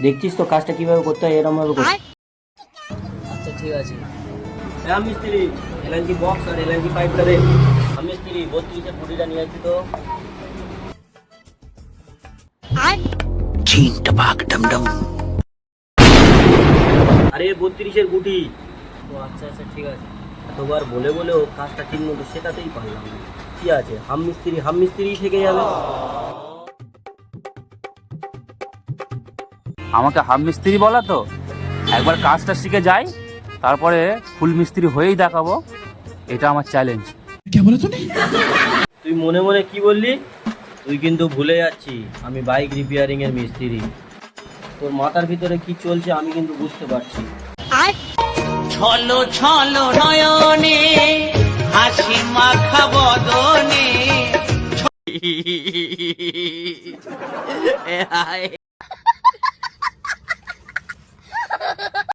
দেখছিস তো কাজটা কিভাবে করতে হয়, এরকম ভাবে করতে। আচ্ছা ঠিক আছে। হ্যাঁ মিস্ত্রি, এলএনজি বক্স আর এলএনজি পাইপটা রে। আমি মিস্ত্রি 32-এর বুটিটা নিয়ে আসছি তো। আরে 32-এর গুটি। ও আচ্ছা আচ্ছা ঠিক আছে। এতবার বলে বলেও কাজটা ঠিক মতো শেখাতেই পারলাম না। কি আছে, হাম মিস্ত্রি থেকে যাবে। আমাকে হাফ মিস্ত্রি বলা তো, একবার কাজটা শিখে যাই, তারপরে ফুল মিস্ত্রি হয়েই দেখাবো। এটা আমার চ্যালেঞ্জ। তুই মনে মনে কি বললি? তুই কিন্তু ভুলে যাচ্ছিস আমি বাইক রিপেয়ারিং এর মিস্ত্রি। তোর মাথার ভিতরে কি চলছে আমি কিন্তু বুঝতে পারছি। ছলো ছলো নয়নে হাসি মাখা বদনে